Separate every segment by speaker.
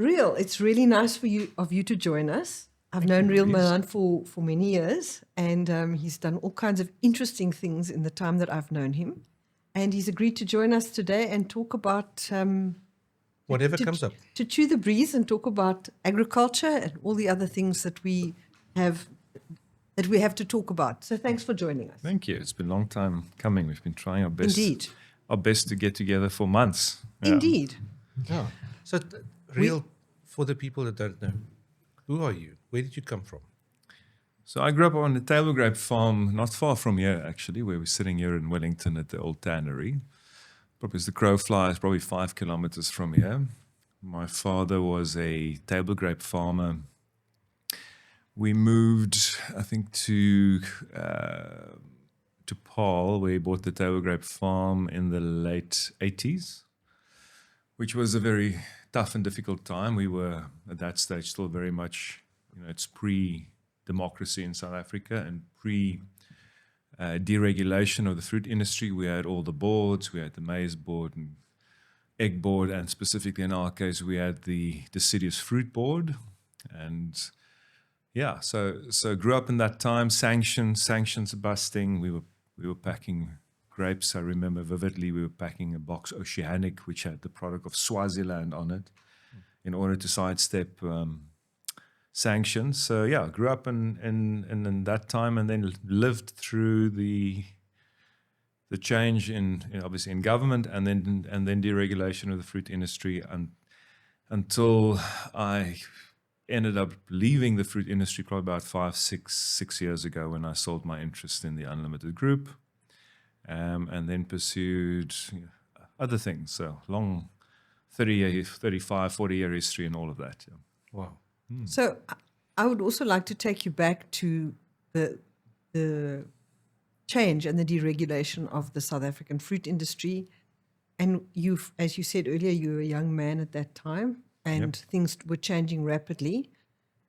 Speaker 1: Riël, it's really nice of you to join us. I've known Riël Mallan for many years, and he's done all kinds of interesting things in the time that I've known him. And he's agreed to join us today and talk about
Speaker 2: whatever comes up.
Speaker 1: To chew the breeze and talk about agriculture and all the other things that we have to talk about. So thanks for joining us.
Speaker 3: Thank you. It's been a long time coming. We've been trying our best.
Speaker 1: Indeed.
Speaker 3: Our best to get together for months. Yeah.
Speaker 1: Indeed.
Speaker 2: Yeah. So, Riël, for the people that don't know, who are you? Where did you come from?
Speaker 3: So I grew up on a table grape farm not far from here, actually, where we're sitting here in Wellington at the old tannery. Probably as the crow flies, probably 5 kilometers from here. My father was a table grape farmer. We moved, I think, to Paarl, where he bought the table grape farm in the late 80s, which was a very tough and difficult time. We were, at that stage, still very much, it's pre-democracy in South Africa and pre-deregulation of the fruit industry. We had all the boards. We had the maize board and egg board, and specifically in our case, we had the deciduous fruit board. And yeah, so grew up in that time. Sanctions busting. We were packing grapes. I remember vividly we were packing a box Oceanic, which had the product of Swaziland on it, in order to sidestep sanctions. So yeah, grew up in that time, and then lived through the change in obviously in government, and then deregulation of the fruit industry, until I ended up leaving the fruit industry probably about 6 years ago, when I sold my interest in the Unlimited Group, and then pursued other things. So long 35, 40-year history and all of that. Yeah.
Speaker 2: Wow.
Speaker 1: So I would also like to take you back to the change and the deregulation of the South African fruit industry. And as you said earlier, you were a young man at that time, and things were changing rapidly.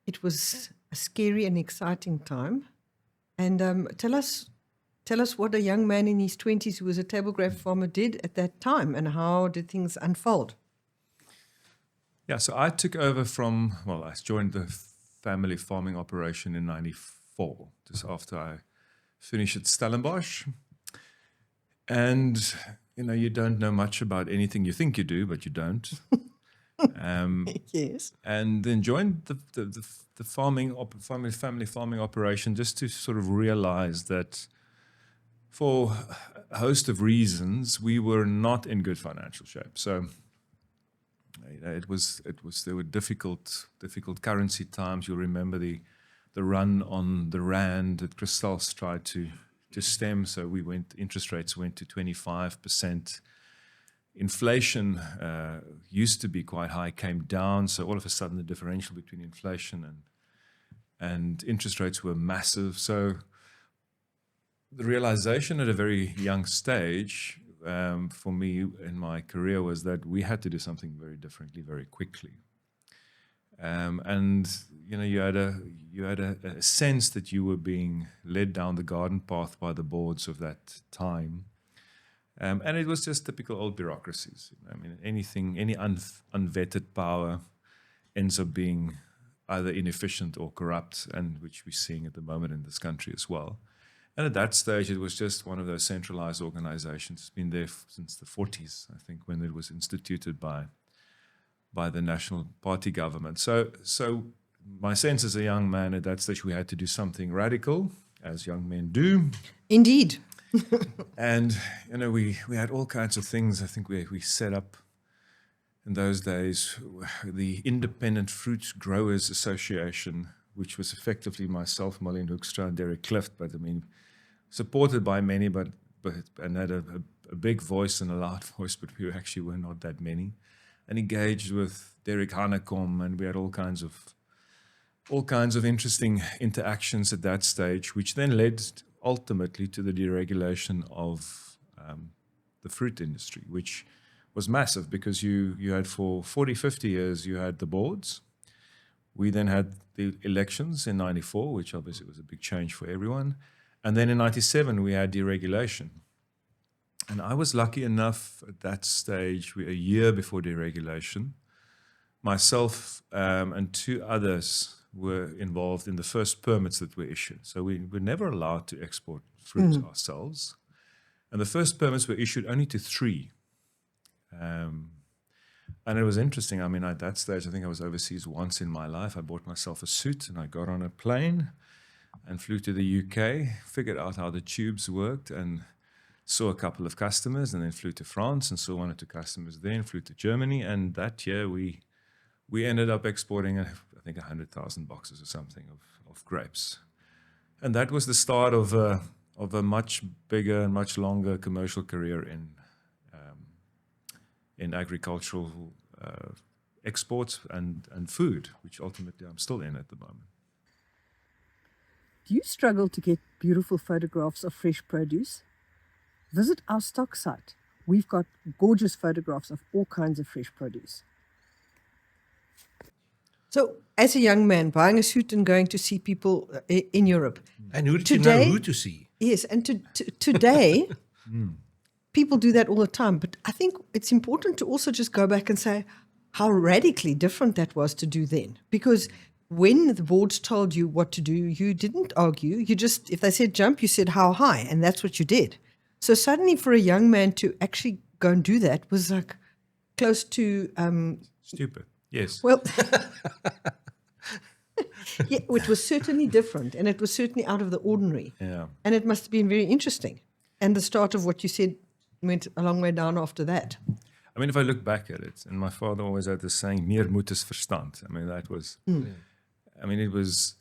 Speaker 1: It was a scary and exciting time. And tell us what a young man in his 20s who was a table grape farmer did at that time, and how did things unfold?
Speaker 3: Yeah, so I took over I joined the family farming operation in 94, just after I finished at Stellenbosch. And, you don't know much about anything. You think you do, but you don't.
Speaker 1: Yes.
Speaker 3: And then joined the family farming operation, just to sort of realize that for a host of reasons, we were not in good financial shape. So there were difficult currency times. You'll remember the run on the rand that Christophe tried to stem. So interest rates went to 25%. Inflation used to be quite high, came down. So all of a sudden, the differential between inflation and interest rates were massive. So the realization at a very young stage for me in my career was that we had to do something very differently, very quickly. And you had a sense that you were being led down the garden path by the boards of that time. And it was just typical old bureaucracies. I mean, any unvetted power ends up being either inefficient or corrupt, and which we're seeing at the moment in this country as well. And at that stage, it was just one of those centralized organizations. It's been there since the 40s, I think, when it was instituted by the National Party government. So my sense as a young man at that stage, we had to do something radical, as young men do.
Speaker 1: Indeed.
Speaker 3: And, we had all kinds of things. I think we set up, in those days, the Independent Fruit Growers Association, which was effectively myself, Marlene Hoekstra, and Derek Clift, but supported by many, and had a big voice and a loud voice, but we actually were not that many, and engaged with Derek Hanekom, and we had all kinds of interesting interactions at that stage, which then led ultimately to the deregulation of the fruit industry, which was massive, because you had for 40, 50 years, you had the boards. We then had the elections in 94, which obviously was a big change for everyone. And then in 97, we had deregulation. And I was lucky enough at that stage, a year before deregulation, myself and 2 others were involved in the first permits that were issued. So we were never allowed to export fruit ourselves. And the first permits were issued only to 3. And it was interesting. I mean, at that stage, I think I was overseas once in my life. I bought myself a suit and I got on a plane and flew to the UK, figured out how the tubes worked and saw a couple of customers, and then flew to France and saw 1 or 2 customers there, and flew to Germany. And that year we ended up exporting, I think, 100,000 boxes or something of grapes. And that was the start of a much bigger and much longer commercial career in agricultural exports and food, which ultimately I'm still in at the moment.
Speaker 4: Do you struggle to get beautiful photographs of fresh produce? Visit our stock site. We've got gorgeous photographs of all kinds of fresh produce.
Speaker 1: So, as a young man, buying a suit and going to see people in Europe.
Speaker 2: And who did you know who to see?
Speaker 1: Yes, and today, people do that all the time. But I think it's important to also just go back and say how radically different that was to do then. Because when the boards told you what to do, you didn't argue. You just, if they said jump, you said how high, and that's what you did. So suddenly for a young man to actually go and do that was like close to...
Speaker 3: Stupid, yes.
Speaker 1: Well, yeah, it was certainly different, and it was certainly out of the ordinary.
Speaker 3: Yeah.
Speaker 1: And it must have been very interesting. And the start of what you said went a long way down after that.
Speaker 3: I mean, if I look back at it, and my father always had this saying, meer moed is verstand. I mean, that was... I mean, it was...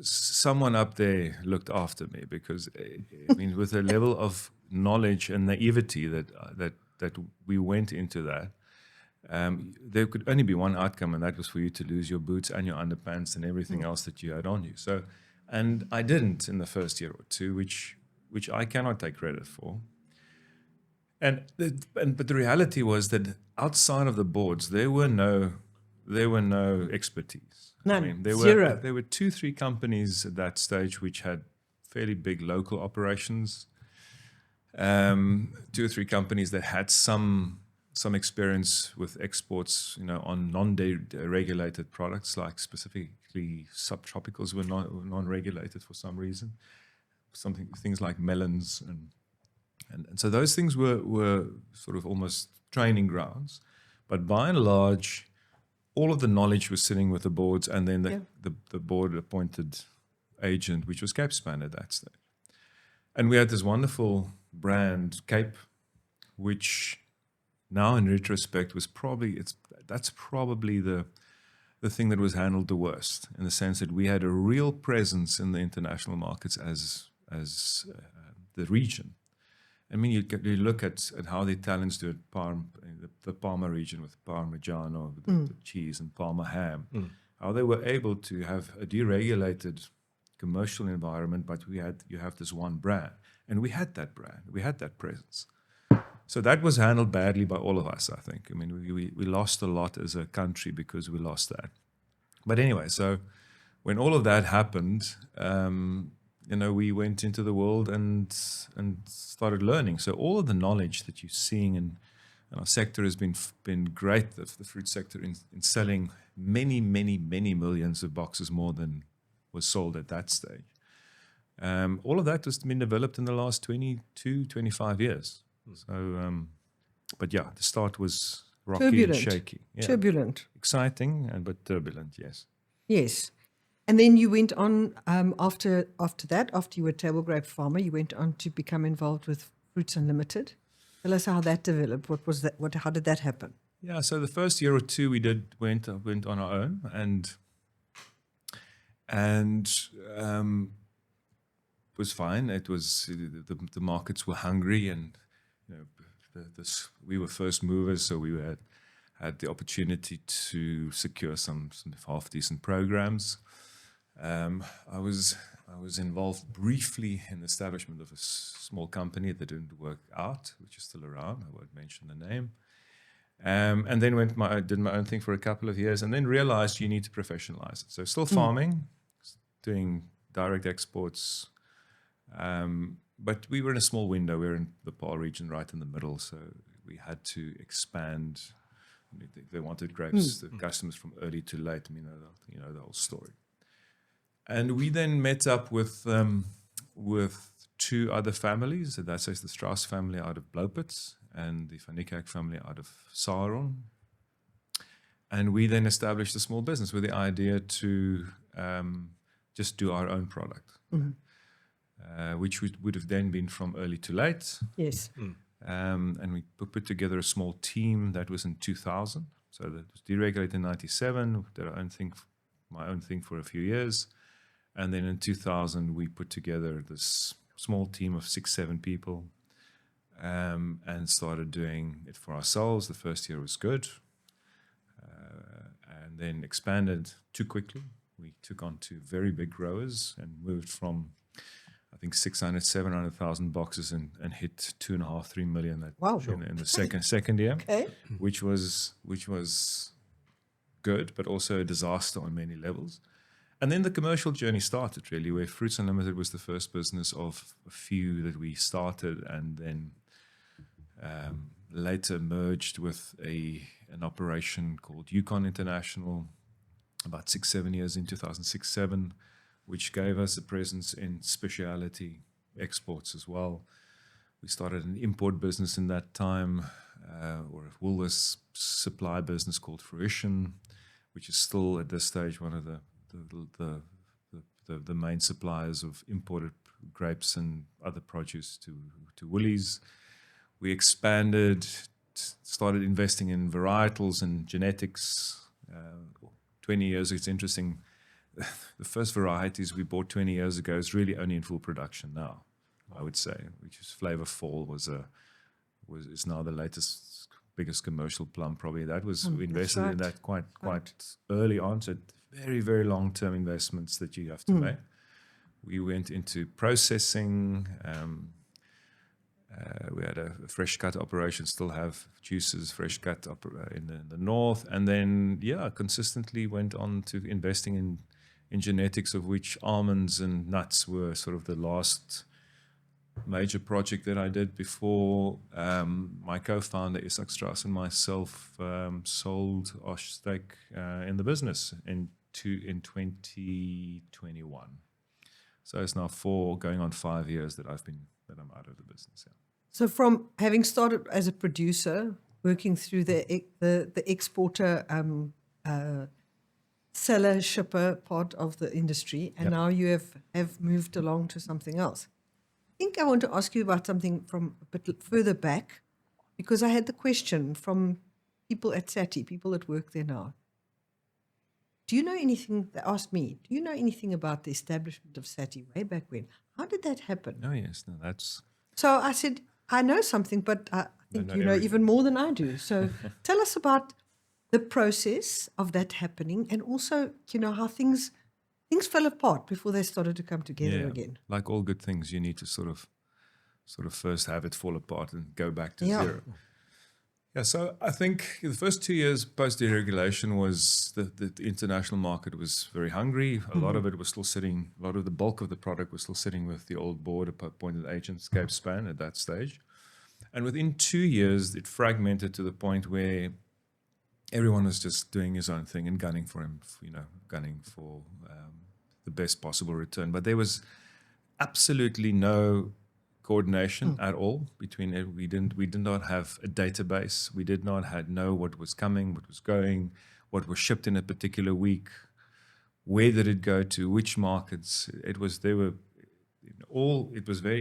Speaker 3: someone up there looked after me because, I mean, with the level of knowledge and naivety that we went into that, there could only be one outcome, and that was for you to lose your boots and your underpants and everything else that you had on you. So, and I didn't in the first year or 2, which I cannot take credit for. But the reality was that outside of the boards, there were no expertise.
Speaker 1: None.
Speaker 3: I mean,
Speaker 1: Zero.
Speaker 3: There were 2-3 companies at that stage which had fairly big local operations. 2 or 3 companies that had some experience with exports, on non-regulated products, like specifically subtropicals were non-regulated for some reason. Things like melons and so those things were sort of almost training grounds. But by and large, all of the knowledge was sitting with the boards, and then the board-appointed agent, which was Capespan at that stage. And we had this wonderful brand, Cape, which now in retrospect was that's probably the thing that was handled the worst, in the sense that we had a real presence in the international markets as the region. I mean, you look at how the Italians do it, the Parma region with Parmigiano, the cheese, and Parma ham, how they were able to have a deregulated commercial environment, but you have this one brand. And we had that brand, we had that presence. So that was handled badly by all of us, I think. I mean, we lost a lot as a country because we lost that. But anyway, so when all of that happened, we went into the world and started learning. So all of the knowledge that you're seeing in our sector has been great, the fruit sector, in selling many, many, many millions of boxes more than was sold at that stage. All of that has been developed in the last 22, 25 years. So, but yeah, the start was rocky
Speaker 1: Turbulent.
Speaker 3: and shaky. Yeah.
Speaker 1: Turbulent.
Speaker 3: Exciting, but turbulent, yes.
Speaker 1: Yes. And then you went on, after that, after you were a table grape farmer, you went on to become involved with Fruits Unlimited. Tell us how that developed. What was that? How did that happen?
Speaker 3: Yeah, so the first year or 2 we went on our own, and was fine. It was the markets were hungry, and we were first movers, so we had the opportunity to secure some half decent programs. I was involved briefly in the establishment of a small company that didn't work out, which is still around. I won't mention the name. And then did my own thing for a couple of years, and then realized you need to professionalize it. So still farming, doing direct exports, but we were in a small window. We were in the Paarl region, right in the middle, so we had to expand They wanted grapes, the customers from early to late. I mean, the whole story. And we then met up with 2 other families. That says the Strauss family out of Blopitz and the Van Niekerk family out of Saron. And we then established a small business with the idea to just do our own product, which would have then been from early to late.
Speaker 1: Yes.
Speaker 3: And we put together a small team. That was in 2000. So that was deregulated in 97. Did my own thing for a few years. And then in 2000, we put together this small team of 6-7 people and started doing it for ourselves. The first year was good. And then expanded too quickly. We took on 2 very big growers and moved from, I think, 600, 700,000 boxes and hit 2.5, 3 million in the second year, which was good, but also a disaster on many levels. And then the commercial journey started, really, where Fruits Unlimited was the first business of a few that we started, and then later merged with an operation called Yukon International about 6-7 years in 2006-7, which gave us a presence in specialty exports as well. We started an import business in that time, or a Woolworths supply business called Fruition, which is still at this stage one of the main suppliers of imported grapes and other produce to Woolies. We expanded, started investing in varietals and genetics. 20 years, it's interesting. The first varieties we bought 20 years ago is really only in full production now, I would say, which is Flavor Fall is now the biggest commercial plum probably. That was we invested in that quite early on. So very, very long-term investments that you have to make. We went into processing. We had a fresh cut operation, still have juices, fresh cut in the north. And then, consistently went on to investing in genetics, of which almonds and nuts were sort of the last major project that I did before my co-founder, Isak Strauss, and myself sold our stake in the business in 2021. So it's now going on 5 years that I'm out of the business. Yeah.
Speaker 1: So from having started as a producer, working through the exporter, seller, shipper part of the industry, and now you have moved along to something else. I think I want to ask you about something from a bit further back, because I had the question from people at SATI, people that work there now. Do you know anything, they asked me, do you know anything about the establishment of SATI way back when? How did that happen?
Speaker 3: Oh, yes. No, that's...
Speaker 1: So I said, I know something, but I think you know even more than I do. So tell us about the process of that happening, and also, how things fell apart before they started to come together again.
Speaker 3: Like all good things, you need to sort of first have it fall apart and go back to zero. Yeah, so I think the first 2 years post-deregulation was the international market was very hungry. A lot of it was still sitting, a lot of the bulk of the product was still sitting with the old board appointed agents, Cape Span, at that stage. And within 2 years, it fragmented to the point where everyone was just doing his own thing and gunning for the best possible return. But there was absolutely no coordination at all between it. We did not have a database. We did not know what was coming, what was going, what was shipped in a particular week, where did it go to, which markets. It was very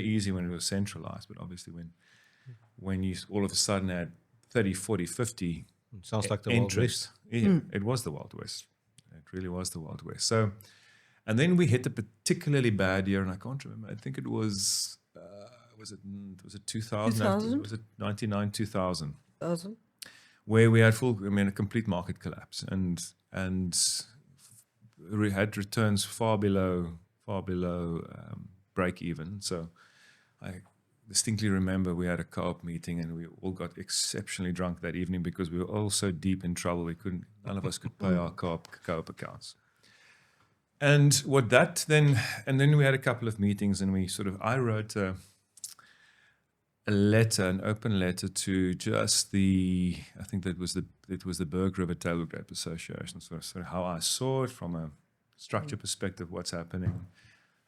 Speaker 3: easy when it was centralized, but obviously when you all of a sudden had 30, 40, 50
Speaker 2: sounds like the Wild West.
Speaker 3: Yeah, it was the Wild West. It really was the Wild West. So, and then we hit a particularly bad year, and I can't remember. I think it was was it 2000? Was it 99, 2000?
Speaker 1: 2000.
Speaker 3: Where we had a complete market collapse, and we had returns far below break even. So I distinctly remember we had a co-op meeting, and we all got exceptionally drunk that evening because we were all so deep in trouble. None of us could pay our co-op accounts. And then we had a couple of meetings, and I wrote a an open letter to just I think it was the Berg River Table Grape Association. So how I saw it from a structure perspective, what's happening.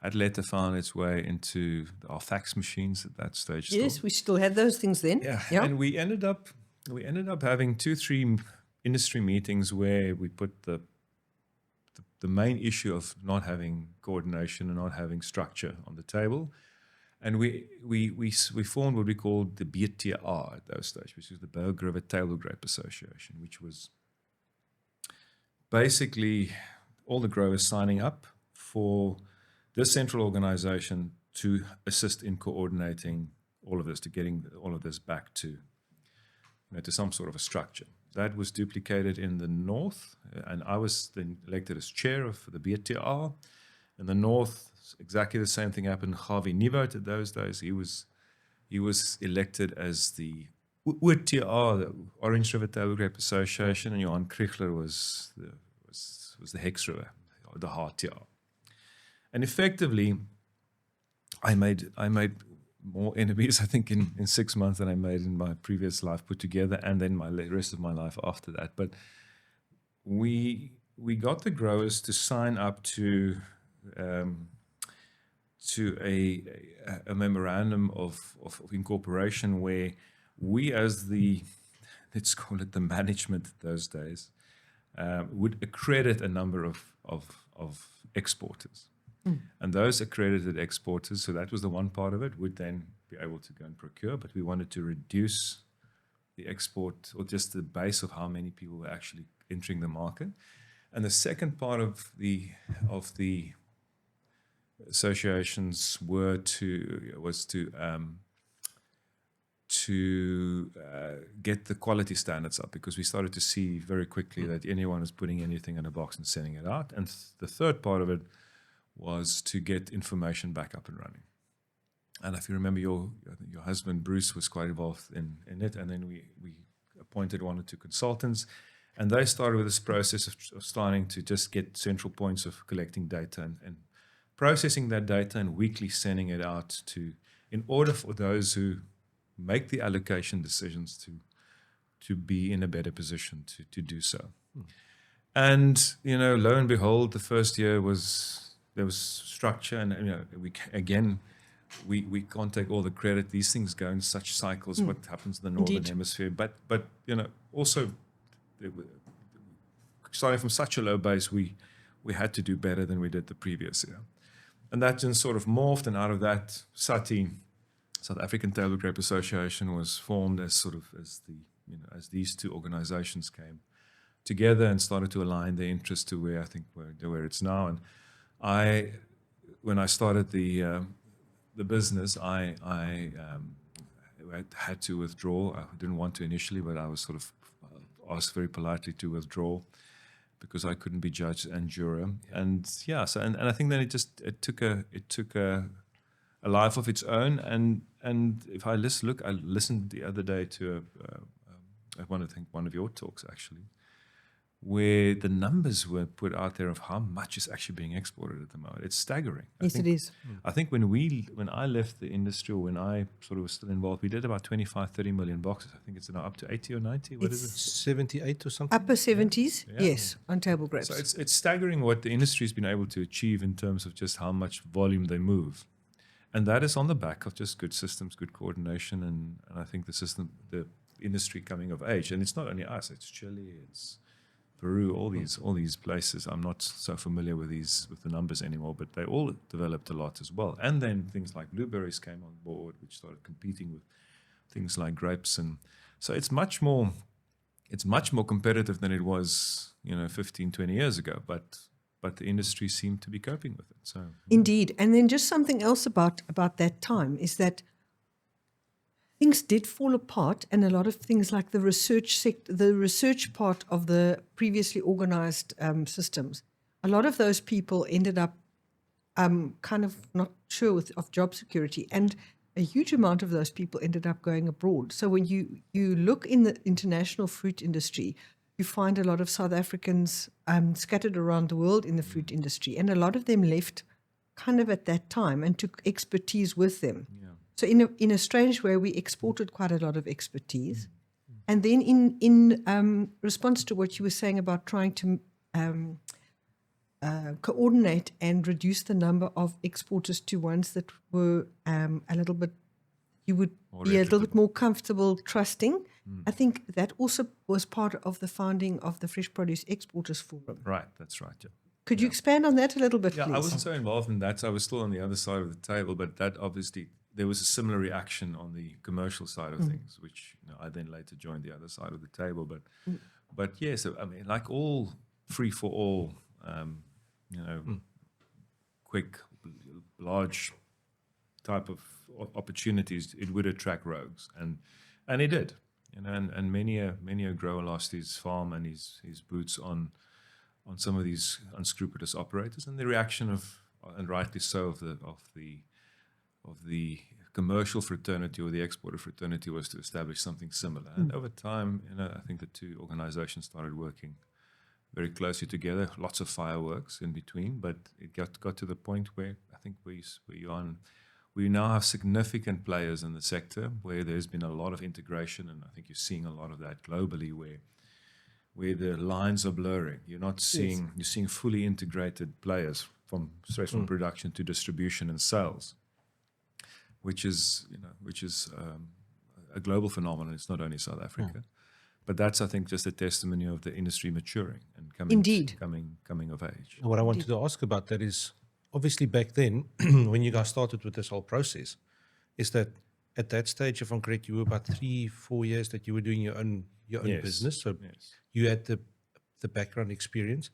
Speaker 3: That letter found its way into our fax machines at that stage.
Speaker 1: Yes,
Speaker 3: still.
Speaker 1: we still had those things then.
Speaker 3: Yeah.
Speaker 1: Yeah.
Speaker 3: And we ended up having 2-3 industry meetings where we put the main issue of not having coordination and not having structure on the table. And we formed what we called the BTR at those stages, which is the Berg River Table Grape Association, which was basically all the growers signing up for this central organization to assist in coordinating all of this, to getting all of this back to some sort of a structure. That was duplicated in the north, and I was then elected as chair of the BTR. In the north, exactly the same thing happened. Harvey Nieuwoud at those days, he was elected as the UTR, the Orange River Table Grape Association, and Johan Kriegler was the Hex River, the HTR. And effectively, I made more enemies, I think, in 6 months than I made in my previous life put together, and then the rest of my life after that. But we got the growers to sign up to a memorandum of incorporation where we, as let's call it the management those days, would accredit a number of exporters. And those accredited exporters, so that was the one part of it, would then be able to go and procure, but we wanted to reduce the export, or just the base of how many people were actually entering the market. And the second part of the associations was to get the quality standards up, because we started to see very quickly that anyone was putting anything in a box and sending it out. And the third part of it was to get information back up and running. And if you remember, your husband Bruce was quite involved in it, and then we appointed 1 or 2 consultants, and they started with this process of starting to just get central points of collecting data and processing that data and weekly sending it out in order for those who make the allocation decisions to be in a better position to do so. And lo and behold, the first year there was structure, and we can't take all the credit. These things go in such cycles. What happens in the northern hemisphere, but also starting from such a low base, we had to do better than we did the previous year, and that then sort of morphed. And out of that, SATI, South African Table Grape Association, was formed as these two organizations came together and started to align their interests to where it's now. And when I started the business, I had to withdraw. I didn't want to initially, but I was sort of asked very politely to withdraw because I couldn't be judge and juror. And I think then it took a life of its own. And if I listened the other day to one of your talks actually, where the numbers were put out there of how much is actually being exported at the moment. It's staggering.
Speaker 1: Yes, it is.
Speaker 3: I think when I left the industry, or when I sort of was still involved, we did about 25-30 million boxes. I think it's now up to 80 or 90. What is it?
Speaker 2: 78 or something?
Speaker 1: Upper 70s,
Speaker 3: Yeah.
Speaker 1: yes, on table grapes.
Speaker 3: So it's staggering what the industry has been able to achieve in terms of just how much volume they move. And that is on the back of just good systems, good coordination, and I think the industry coming of age. And it's not only us, it's Chile, it's Peru, all these places. I'm not so familiar with the numbers anymore, but they all developed a lot as well. And then things like blueberries came on board, which started competing with things like grapes, and so it's much more competitive than it was 15, 20 years ago. But the industry seemed to be coping with it. So
Speaker 1: Indeed. And then just something else about that time is that things did fall apart, and a lot of things like the research part of the previously organized systems, a lot of those people ended up kind of not sure of job security, and a huge amount of those people ended up going abroad. So when you look in the international fruit industry, you find a lot of South Africans scattered around the world in the fruit industry, and a lot of them left kind of at that time and took expertise with them.
Speaker 3: yeah.
Speaker 1: So in a strange way, we exported quite a lot of expertise. And then in response to what you were saying about trying to coordinate and reduce the number of exporters to ones that were a little bit, you would be a little bit more comfortable trusting. I think that also was part of the founding of the Fresh Produce Exporters Forum.
Speaker 3: Right, that's right. Yeah.
Speaker 1: Could you expand on that a little bit,
Speaker 3: Yeah,
Speaker 1: please?
Speaker 3: I wasn't so involved in that. So I was still on the other side of the table, but that obviously there was a similar reaction on the commercial side of things, which I then later joined the other side of the table. But yes, I mean, like all free for all, quick, large type of opportunities, it would attract rogues, and it did. And many a grower lost his farm and his boots on some of these unscrupulous operators, and the reaction and rightly so, of the commercial fraternity or the exporter fraternity was to establish something similar. And over time, I think the two organizations started working very closely together. Lots of fireworks in between, but it got to the point where I think we now have significant players in the sector where there's been a lot of integration, and I think you're seeing a lot of that globally, where the lines are blurring. You're not seeing you're seeing fully integrated players straight from production to distribution and sales, which is a global phenomenon. It's not only South Africa, but that's, I think, just a testimony of the industry maturing and coming of age.
Speaker 2: What I wanted to ask about that is, obviously back then, when you guys started with this whole process, is that at that stage, if I'm correct, you were about 3-4 years that you were doing your own business. So you had the background experience.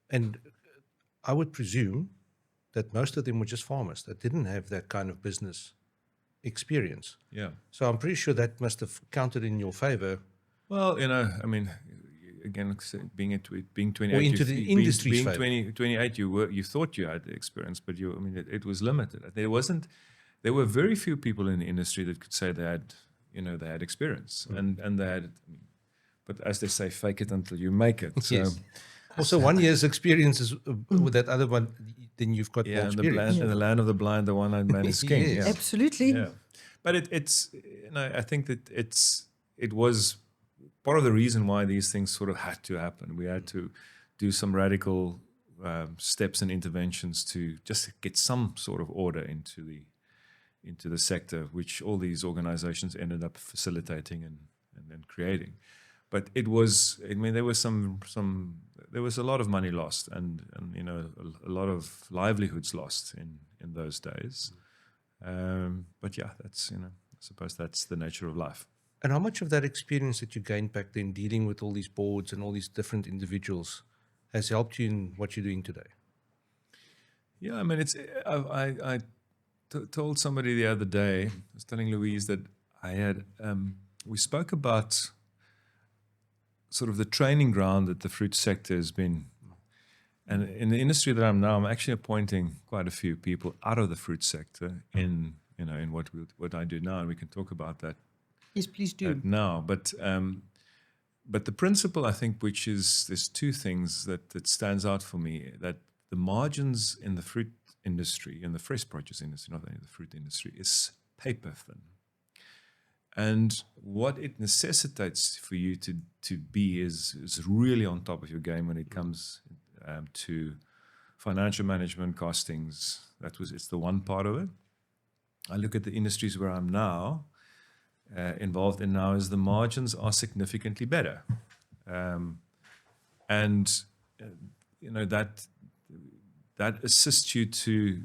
Speaker 2: And I would presume that most of them were just farmers that didn't have that kind of business experience.
Speaker 3: Yeah.
Speaker 2: So I'm pretty sure that must have counted in your favor.
Speaker 3: Well, I mean, again, being 28,
Speaker 2: or into the industry's favor.
Speaker 3: 28, you thought you had the experience, but it was limited. There were very few people in the industry that could say they had experience, and they had. But as they say, fake it until you make it. So,
Speaker 2: Yes. Also, 1 year's experience is with that other one. Then you've got more experience.
Speaker 3: In the land of the blind, the one-eyed man is king.
Speaker 2: Yes.
Speaker 3: Yeah.
Speaker 1: Absolutely.
Speaker 3: Yeah, but it's I think that it was part of the reason why these things sort of had to happen. We had to do some radical steps and interventions to just get some sort of order into the sector, which all these organizations ended up facilitating and creating. But it was, I mean, there was there was a lot of money lost and a lot of livelihoods lost in those days. But yeah, that's, I suppose that's the nature of life.
Speaker 2: And how much of that experience that you gained back then, dealing with all these boards and all these different individuals, has helped you in what you're doing today?
Speaker 3: Yeah, I mean, I told somebody the other day, I was telling Louise that we spoke about sort of the training ground that the fruit sector has been. And in the industry that I'm now, I'm actually appointing quite a few people out of the fruit sector in what I do now, and we can talk about that.
Speaker 1: Yes, please do.
Speaker 3: Now, but the principle, I think, which is, there's two things that stands out for me, that the margins in the fruit industry, in the fresh produce industry, not only the fruit industry, is paper thin. And what it necessitates for you to be is really on top of your game when it comes to financial management, costings. It's the one part of it. I look at the industries where I'm now involved in now, is the margins are significantly better, and that assists you to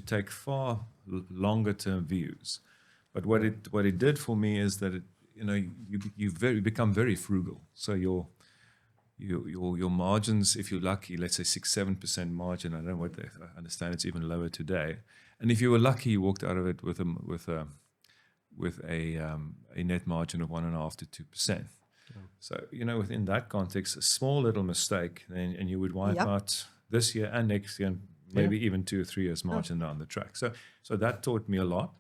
Speaker 3: take far longer term views. But what it did for me is that you become very frugal. So your margins, if you're lucky, let's say 6-7% margin. I don't know what I understand it's even lower today. And if you were lucky, you walked out of it with a net margin of 1.5 to 2%. So within that context, a small little mistake, and you would wipe out this year and next year, and maybe even 2 or 3 years margin down the track. So that taught me a lot.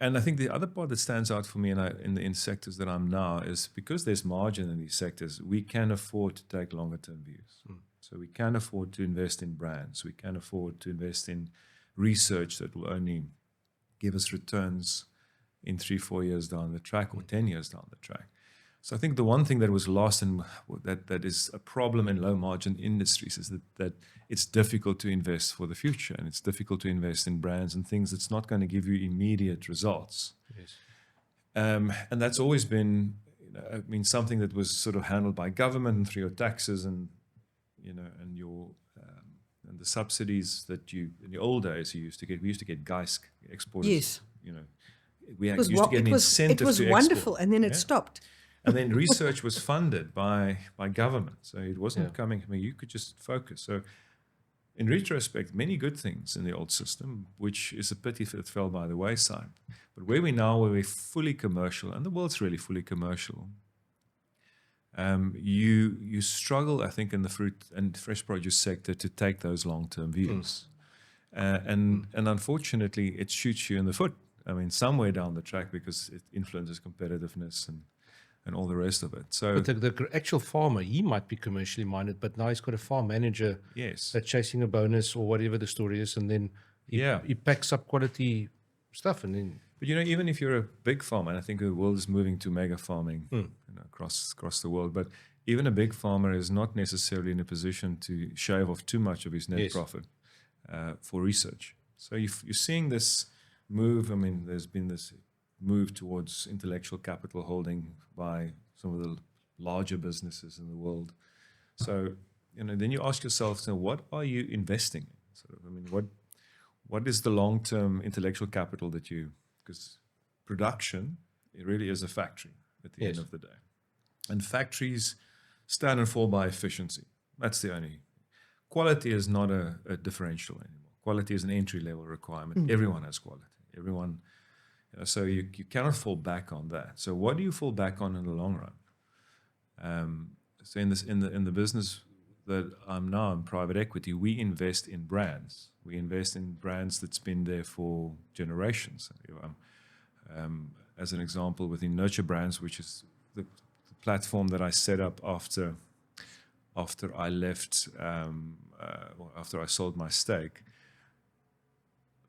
Speaker 3: And I think the other part that stands out for me in sectors that I'm now is, because there's margin in these sectors, we can afford to take longer term views. So we can afford to invest in brands. We can afford to invest in research that will only give us returns in 3-4 years down the track or 10 years down the track. So I think the one thing that was lost and that is a problem in low margin industries is that it's difficult to invest for the future, and it's difficult to invest in brands and things that's not going to give you immediate results.
Speaker 2: Yes.
Speaker 3: And that's always been, something that was sort of handled by government and through your taxes and your and the subsidies that you in the old days you used to get. We used to get GEISK exporters.
Speaker 1: Yes.
Speaker 3: We used to get an incentive
Speaker 1: it was
Speaker 3: to
Speaker 1: wonderful,
Speaker 3: export.
Speaker 1: and then it stopped.
Speaker 3: And then research was funded by government. So it wasn't coming, you could just focus. So in retrospect, many good things in the old system, which is a pity if it fell by the wayside. But where we're fully commercial, and the world's really fully commercial, you struggle, I think, in the fruit and fresh produce sector to take those long-term views. And unfortunately, it shoots you in the foot. Somewhere down the track, because it influences competitiveness and all the rest of it. So
Speaker 2: But the actual farmer, he might be commercially minded, but now he's got a farm manager
Speaker 3: yes,
Speaker 2: that's chasing a bonus or whatever the story is, and then he packs up quality stuff, and then.
Speaker 3: but even if you're a big farmer, and I think the world is moving to mega farming across the world, but even a big farmer is not necessarily in a position to shave off too much of his net profit for research. So you're seeing this move. There's been this move towards intellectual capital holding by some of the larger businesses in the world. So, then you ask yourself, so what are you investing in? What is the long-term intellectual capital that because production, it really is a factory at the end of the day. And factories stand and fall by efficiency. That's the only. Quality is not a differential anymore. Quality is an entry-level requirement. Everyone has quality. Everyone. So you cannot fall back on that. So what do you fall back on in the long run? So in the business that I'm now in private equity, we invest in brands. We invest in brands that's been there for generations. As an example, within Nurture Brands, which is the platform that I set up after I left, after I sold my stake.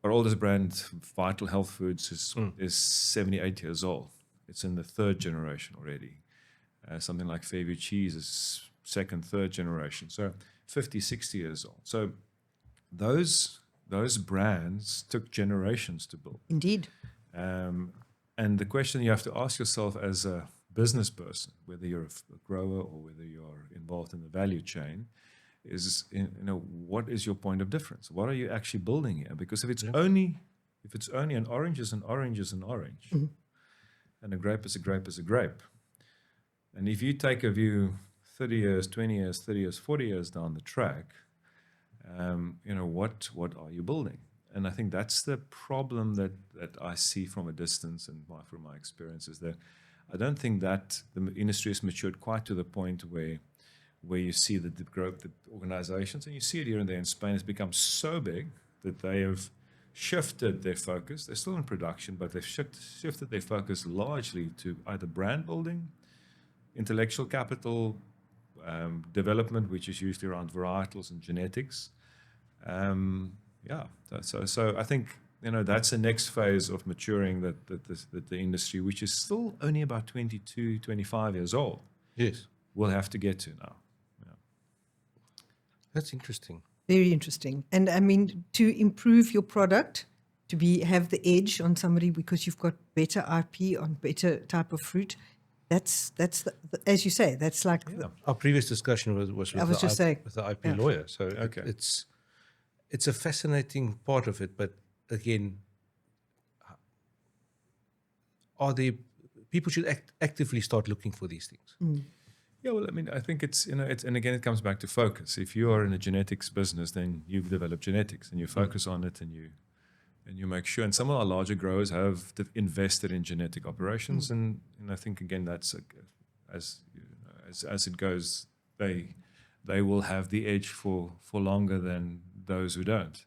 Speaker 3: Our oldest brand, Vital Health Foods, is 78 years old. It's in the 3rd generation already. Something like Fairview Cheese is 2nd, 3rd generation. So 50, 60 years old. So those brands took generations to build.
Speaker 1: Indeed.
Speaker 3: And the question you have to ask yourself as a business person, whether you're a grower or whether you're involved in the value chain, is what is your point of difference? What are you actually building here? Because if it's only an orange is an orange is an orange, and a grape is a grape is a grape, and if you take a view 30 years, 20 years, 30 years, 40 years down the track, what are you building? And I think that's the problem that I see from a distance and from my experience is that I don't think that the industry has matured quite to the point where you see the growth of organizations, and you see it here and there in Spain, has become so big that they have shifted their focus. They're still in production, but they've shifted their focus largely to either brand building, intellectual capital development, which is usually around varietals and genetics. So I think that's the next phase of maturing that the industry, which is still only about 22, 25 years old, will have to get to now.
Speaker 2: That's interesting.
Speaker 1: Very interesting. And to improve your product, to have the edge on somebody because you've got better IP on better type of fruit, that's as you say, that's like
Speaker 2: our previous discussion was with the IP lawyer. So it's a fascinating part of it. But again, people should actively start looking for these things.
Speaker 3: Yeah, well, I think it's and again, it comes back to focus. If you are in a genetics business, then you've developed genetics and you focus on it and you make sure. And some of our larger growers have invested in genetic operations, and I think again that's as it goes, they will have the edge for longer than those who don't.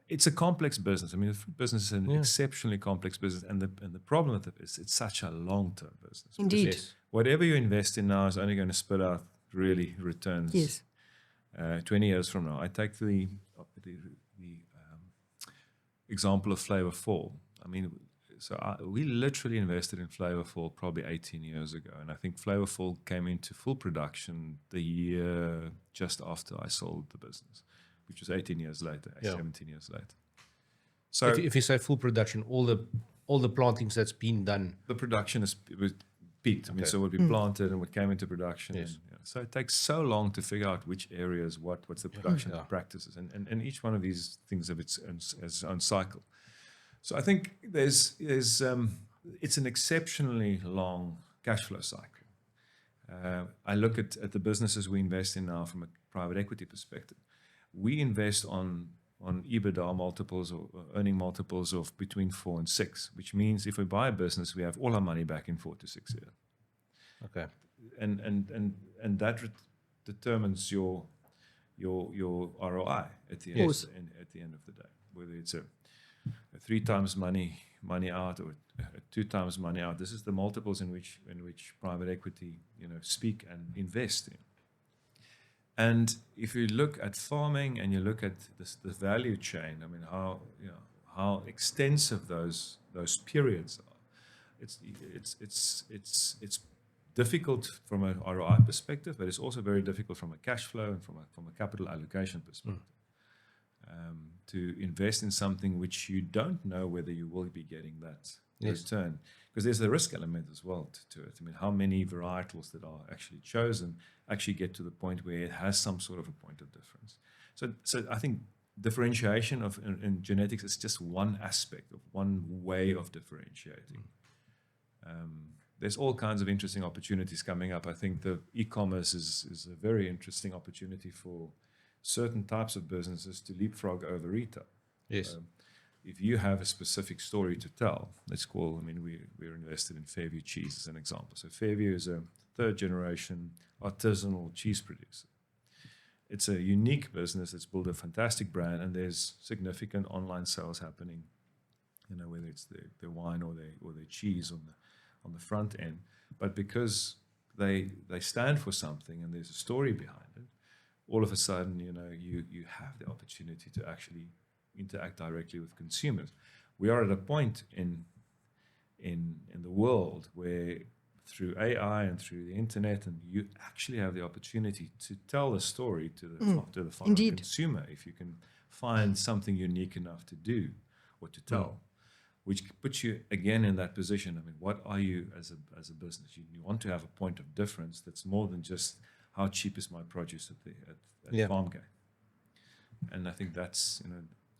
Speaker 3: It's a complex business. The food business is an exceptionally complex business, and the problem with it is it's such a long-term business.
Speaker 1: Indeed.
Speaker 3: Whatever you invest in now is only going to spit out really returns 20 years from now. I take the example of Flavorful. I mean, we literally invested in Flavorful probably 18 years ago, and I think Flavorful came into full production the year just after I sold the business, which was 18 years later, 17 years later. So
Speaker 2: if you say full production, all the plantings that's been done,
Speaker 3: the production was peaked. I mean, so what we planted and what came into production.
Speaker 2: Yes.
Speaker 3: And, so it takes so long to figure out which areas, what's the production practices, and each one of these things have its own cycle. So I think it's an exceptionally long cash flow cycle. I look at the businesses we invest in now from a private equity perspective. We invest on EBITDA multiples or earning multiples of between 4 and 6, which means if we buy a business, we have all our money back in 4 to 6 years.
Speaker 2: okay,
Speaker 3: And that determines your ROI at the end of the day, whether it's a 3 times money out or 2 times money out. This is the multiples in which private equity speak and invest in. And if you look at farming and you look at the value chain, I mean how extensive those periods are. It's difficult from an ROI perspective, but it's also very difficult from a cash flow and from a capital allocation perspective. To invest in something which you don't know whether you will be getting that return, because there's a risk element as well to it. I mean, how many varietals that are actually chosen actually get to the point where it has some sort of a point of difference. So I think differentiation in genetics is just one aspect of one way of differentiating. There's all kinds of interesting opportunities coming up. I think the e-commerce is a very interesting opportunity for certain types of businesses to leapfrog over retail.
Speaker 2: yes,
Speaker 3: If you have a specific story to tell, we're invested in Fairview Cheese as an example. So Fairview is a 3rd generation artisanal cheese producer. It's a unique business that's built a fantastic brand, and there's significant online sales happening, whether it's their wine or their cheese on the front end. But because they stand for something and there's a story behind it, all of a sudden, you have the opportunity to actually interact directly with consumers. We are at a point in the world where through AI and through the internet, and you actually have the opportunity to tell a story to the final consumer if you can find something unique enough to do or to tell, which puts you again in that position. I mean, what are you as a business? You want to have a point of difference that's more than just how cheap is my produce at farm gate. And I think that's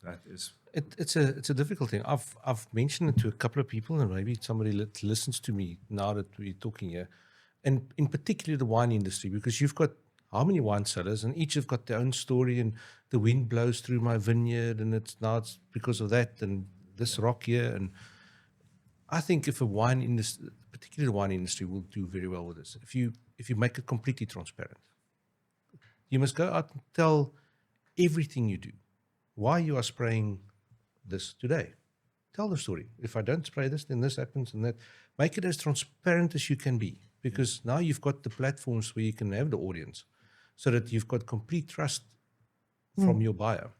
Speaker 3: that is
Speaker 2: it's a difficult thing. I've mentioned it to a couple of people, and maybe somebody listens to me now that we're talking here, and in particular the wine industry, because you've got how many wine cellars, and each have got their own story, and the wind blows through my vineyard, and it's because of that, and this rock here, and I think if a wine industry, particularly the wine industry, will do very well with this. If you make it completely transparent, you must go out and tell everything you do, why you are spraying this today. Tell the story. If I don't spray this, then this happens and that. Make it as transparent as you can be, because now you've got the platforms where you can have the audience, so that you've got complete trust from your buyer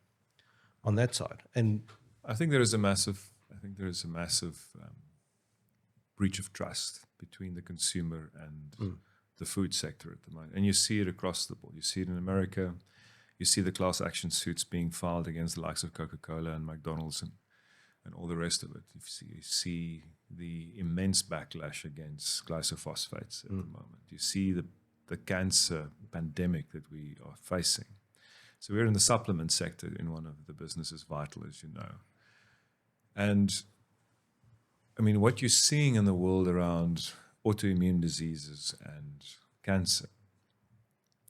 Speaker 2: on that side. And
Speaker 3: I think there is a massive breach of trust between the consumer and the food sector at the moment. And you see it across the board. You see it in America. You see the class action suits being filed against the likes of Coca-Cola and McDonald's and all the rest of it. You see the immense backlash against glyphosate at the moment. You see the cancer pandemic that we are facing. So we're in the supplement sector in one of the businesses, Vital, as you know. And I mean, what you're seeing in the world around autoimmune diseases and cancer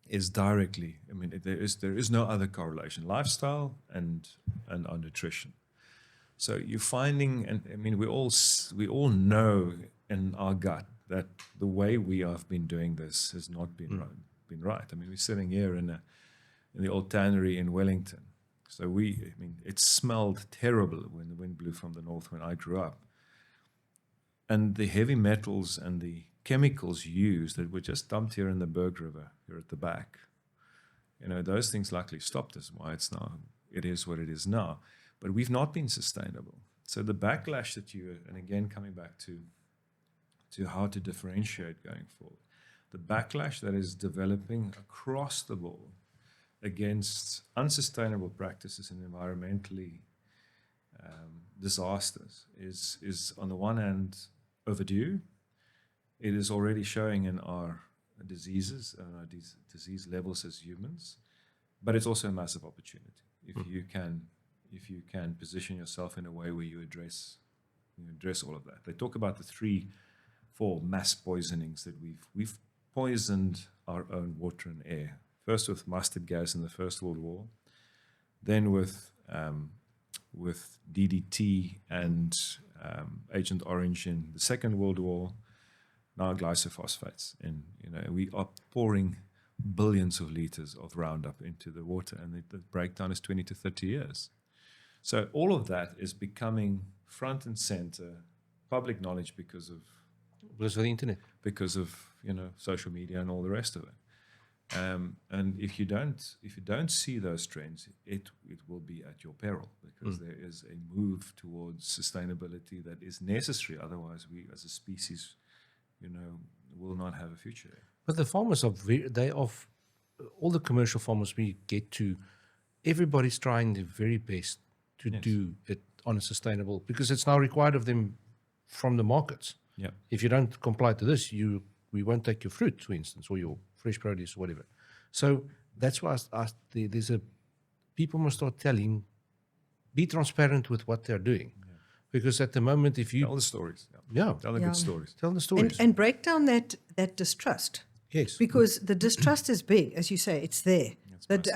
Speaker 3: is directly, I mean, there is no other correlation, lifestyle and our nutrition. So you're finding, and I mean, we all know in our gut that the way we have been doing this has not been right. I mean, we're sitting here in the old tannery in Wellington. So it smelled terrible when the wind blew from the north when I grew up. And the heavy metals and the chemicals used that were just dumped here in the Berg River, here at the back, those things likely stopped us. Why it is what it is now. But we've not been sustainable. So the backlash that and again coming back to how to differentiate going forward, the backlash that is developing across the board against unsustainable practices and environmentally disasters is on the one hand overdue. It is already showing in our diseases and our disease levels as humans, but it's also a massive opportunity if you can position yourself in a way where you address all of that. They talk about the 3-4 mass poisonings that we've poisoned our own water and air. First with mustard gas in the First World War, then with DDT and Agent Orange in the Second World War, now glyphosate. And we are pouring billions of liters of Roundup into the water, and the breakdown is 20 to 30 years. So all of that is becoming front and center public knowledge because of
Speaker 2: the internet,
Speaker 3: because of social media and all the rest of it. And if you don't see those trends, it will be at your peril, because there is a move towards sustainability that is necessary. Otherwise, we as a species, will not have a future.
Speaker 2: But the farmers are all the commercial farmers we get to, everybody's trying their very best to do it on a sustainable, because it's now required of them from the markets.
Speaker 3: Yeah.
Speaker 2: If you don't comply to this, we won't take your fruit, for instance, or your fresh produce or whatever. So that's why people must start be transparent with what they're doing. Yeah. Because at the moment, if you...
Speaker 3: Tell the stories.
Speaker 2: Tell
Speaker 3: the good stories.
Speaker 2: Tell the stories.
Speaker 1: And break down that distrust.
Speaker 2: Yes.
Speaker 1: Because the distrust is big, as you say, it's there. That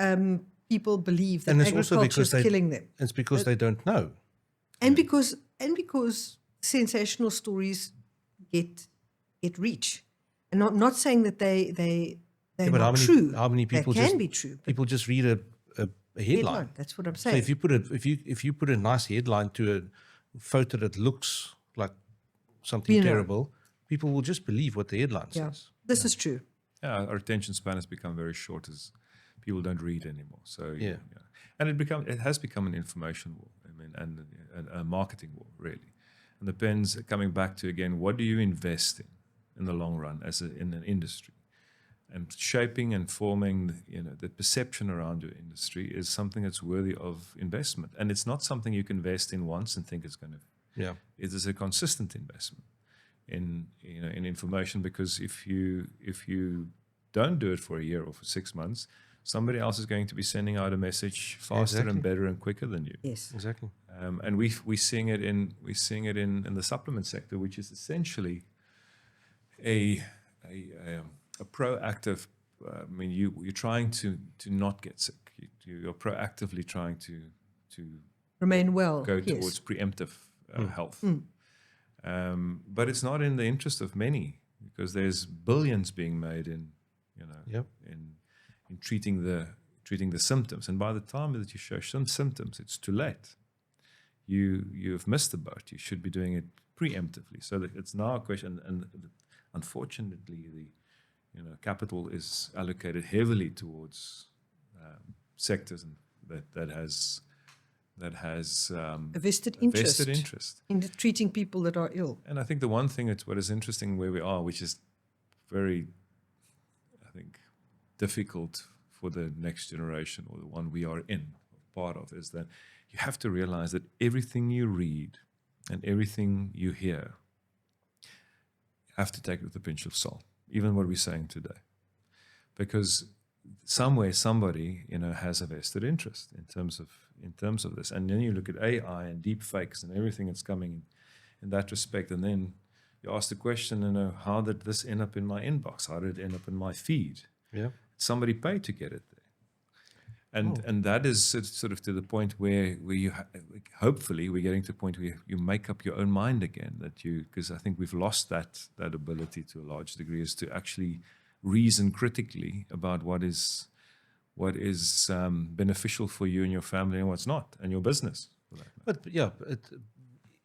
Speaker 1: people believe that agriculture is killing them.
Speaker 2: It's because they don't know.
Speaker 1: And because sensational stories get reach. And not saying that they're not true.
Speaker 2: How many people
Speaker 1: can be true?
Speaker 2: People just read a headline.
Speaker 1: That's what I'm saying.
Speaker 2: So if you put a nice headline to a photo that looks like something terrible, people will just believe what the headline says.
Speaker 1: This is true.
Speaker 3: Yeah, our attention span has become very short as people don't read anymore. So and it has become an information war. I mean, and a marketing war, really. And depends, coming back to again, what do you invest in the long run in an industry? And shaping and forming, the perception around your industry is something that's worthy of investment. And it's not something you can invest in once and think it's going to.
Speaker 2: Yeah,
Speaker 3: it is a consistent investment in information, because if you don't do it for a year or for 6 months, somebody else is going to be sending out a message faster and better and quicker than you.
Speaker 1: Yes,
Speaker 2: exactly.
Speaker 3: And we're seeing it in the supplement sector, which is essentially a proactive. You're trying to not get sick. You're proactively trying to
Speaker 1: remain well.
Speaker 3: Go towards preemptive health. But it's not in the interest of many, because there's billions being made in treating the symptoms. And by the time that you show some symptoms, it's too late. You've missed the boat. You should be doing it preemptively. So that it's now a question, and unfortunately, the capital is allocated heavily towards sectors that has
Speaker 1: a vested interest in treating people that are ill.
Speaker 3: And I think the one thing what is interesting where we are, which is very, I think, difficult for the next generation, or the one we are part of, is that you have to realize that everything you read and everything you hear, you have to take it with a pinch of salt, even what we're saying today. Because somewhere somebody has a vested interest in terms of this. And then you look at AI and deep fakes and everything that's coming in that respect, and then you ask the question, how did this end up in my inbox? How did it end up in my feed?
Speaker 2: Yeah,
Speaker 3: somebody paid to get it there. And that is sort of to the point where you hopefully we're getting to the point where you make up your own mind again, because I think we've lost that ability to a large degree, is to actually reason critically about what is beneficial for you and your family and what's not, and your business.
Speaker 2: But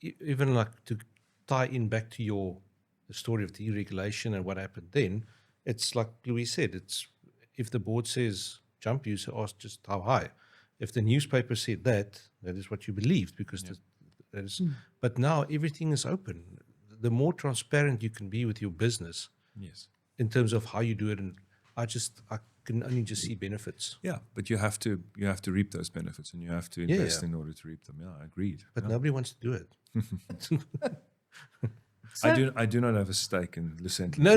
Speaker 2: even like to tie in back to the story of deregulation and what happened then, it's like Louise said, it's if the board says jump, you ask just how high. if the newspaper said that, that is what you believed because that is. But now everything is open. The more transparent you can be with your business,
Speaker 3: Yes.
Speaker 2: in terms of how you do it, and I can only just see benefits.
Speaker 3: Yeah, but you have to reap those benefits, and you have to invest in order to reap them. Yeah, agreed.
Speaker 2: But nobody wants to do it.
Speaker 3: I do not have a stake in Lucentlands.
Speaker 2: No.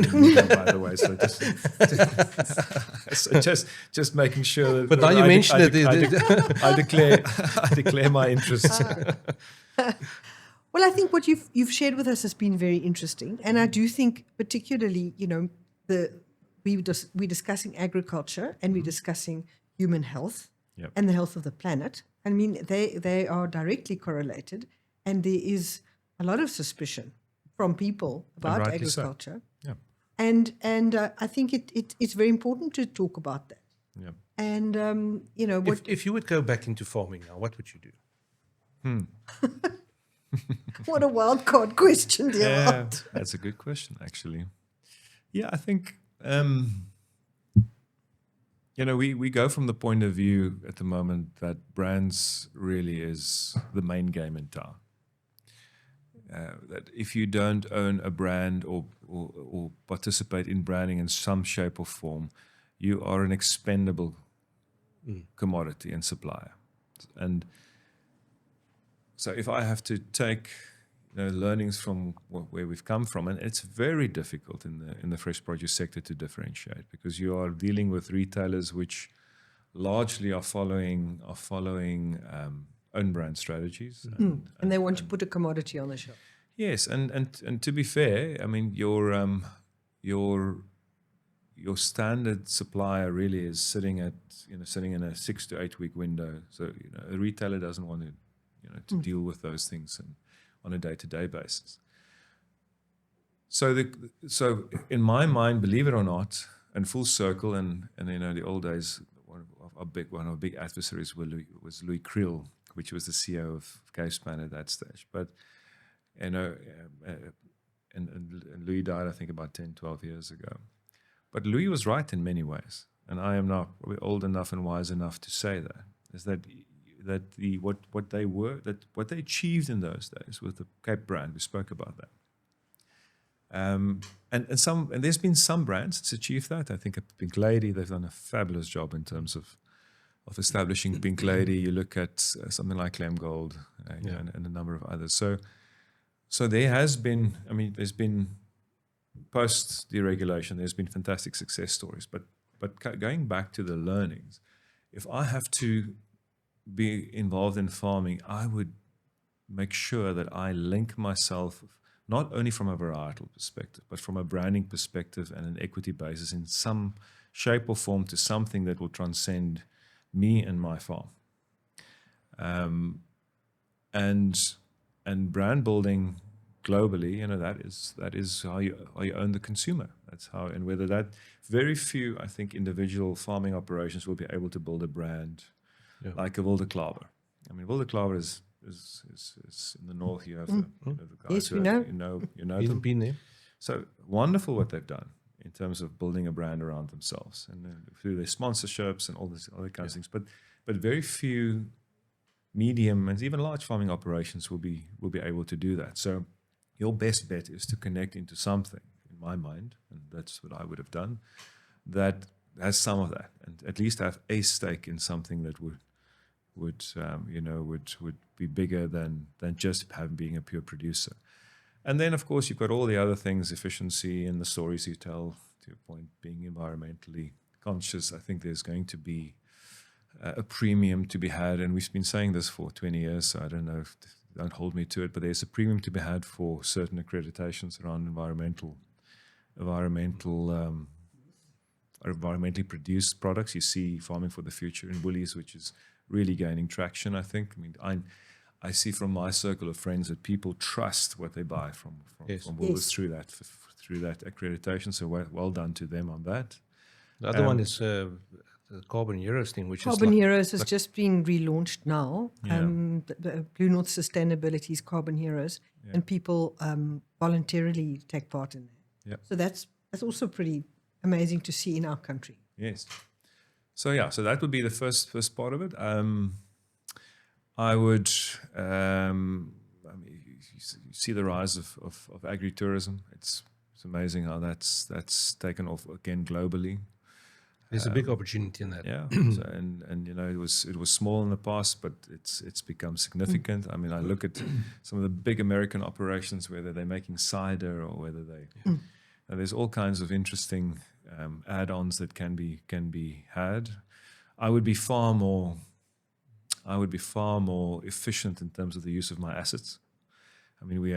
Speaker 3: By the way, so just making sure that.
Speaker 2: But now you mentioned it.
Speaker 3: I declare my interests.
Speaker 1: Well, I think what you've shared with us has been very interesting, and I do think particularly, we're discussing agriculture and we're discussing human health and the health of the planet. I mean, they are directly correlated, and there is a lot of suspicion from people about agriculture.
Speaker 3: So. Yeah.
Speaker 1: And I think it's very important to talk about that.
Speaker 3: Yeah.
Speaker 1: And
Speaker 2: if you would go back into farming now, what would you do?
Speaker 1: What a wild card question, Dewald.
Speaker 3: That's a good question, actually. Yeah, I think we go from the point of view at the moment that brands really is the main game in town. That if you don't own a brand or participate in branding in some shape or form, you are an expendable commodity and supplier. And so if I have to take learnings from where we've come from, and it's very difficult in the fresh produce sector to differentiate, because you are dealing with retailers which largely are following own brand strategies,
Speaker 1: and they want to put a commodity on the shelf.
Speaker 3: Yes, and to be fair, I mean your standard supplier really is sitting in a 6 to 8 week window. So a retailer doesn't want to deal with those things on a day-to-day basis. So in my mind, believe it or not, and full circle, and the old days, one of our big adversaries was Louis Riël, which was the CEO of Kirsten at that stage. But and Louis died, I think, about 10, 12 years ago. But Louis was right in many ways, and I am now probably old enough and wise enough to say that what they achieved in those days with the Cape brand, we spoke about that. And there's been some brands that's achieved that. I think at Pink Lady, they've done a fabulous job in terms of establishing Pink Lady. You look at something like Clem Gold and a number of others. So there has been, there's been post-deregulation, there's been fantastic success stories. But going back to the learnings, if I have to be involved in farming, I would make sure that I link myself not only from a varietal perspective, but from a branding perspective and an equity basis in some shape or form to something that will transcend me and my farm. And brand building globally, that is how you own the consumer. That's how, and whether that very few, I think, individual farming operations will be able to build a brand like a Wilde Klaver. Wilde Klaver is in the north. You have the guys
Speaker 1: yes, we know.
Speaker 3: You know
Speaker 2: You've
Speaker 3: them.
Speaker 2: been there.
Speaker 3: So wonderful what they've done in terms of building a brand around themselves and through their sponsorships and all this other kinds of things. But very few medium and even large farming operations will be able to do that. So your best bet is to connect into something, in my mind, and that's what I would have done, that has some of that, and at least have a stake in something that would be bigger than just being a pure producer. And then, of course, you've got all the other things, efficiency and the stories you tell, to your point, being environmentally conscious. I think there's going to be a premium to be had, and we've been saying this for 20 years, so I don't know if don't hold me to it, but there's a premium to be had for certain accreditations around environmentally produced products. You see farming for the future in Woolies, which is really gaining traction, I think. I see from my circle of friends that people trust what they buy from Woolies through that accreditation. So well done to them on that.
Speaker 2: The other one is the Carbon Heroes thing, which
Speaker 1: Carbon Heroes has just been relaunched now.
Speaker 3: Yeah.
Speaker 1: The Blue North Sustainability's Carbon Heroes, and people voluntarily take part in that.
Speaker 3: Yeah.
Speaker 1: So that's also pretty amazing to see in our country.
Speaker 3: Yes. So yeah, so that would be the first part of it. I would, I mean, you see the rise of agri-tourism. It's amazing how that's taken off again globally.
Speaker 2: There's a big opportunity in that.
Speaker 3: Yeah, so, and you know, it was small in the past, but it's become significant. I mean, I look at some of the big American operations, whether they're making cider or whether they, and there's all kinds of interesting add-ons that can be had. I would be far more efficient in terms of the use of my assets. I mean, we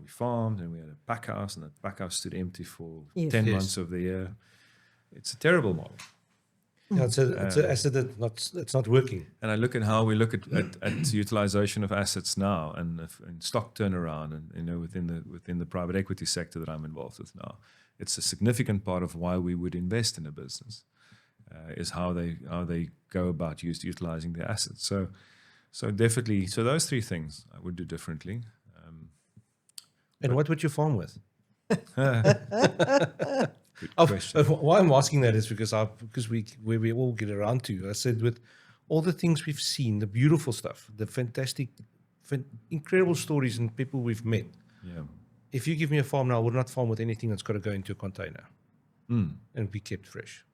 Speaker 3: farmed and we had a pack house, and that pack house stood empty for 10 months of the year. It's a terrible model.
Speaker 2: Yeah, it's an asset that's not working.
Speaker 3: And I look at how we look at utilization of assets now and stock turnaround, and you know, within the private equity sector that I'm involved with now. It's a significant part of why we would invest in a business, is how they go about utilizing their assets. So definitely, so those three things I would do differently.
Speaker 2: And what would you farm with?
Speaker 3: Good question.
Speaker 2: Why I'm asking that is because we all get around to. I said, with all the things we've seen, the beautiful stuff, the fantastic, incredible stories and people we've met.
Speaker 3: Yeah.
Speaker 2: If you give me a farm now, I would not farm with anything that's got to go into a container and be kept fresh.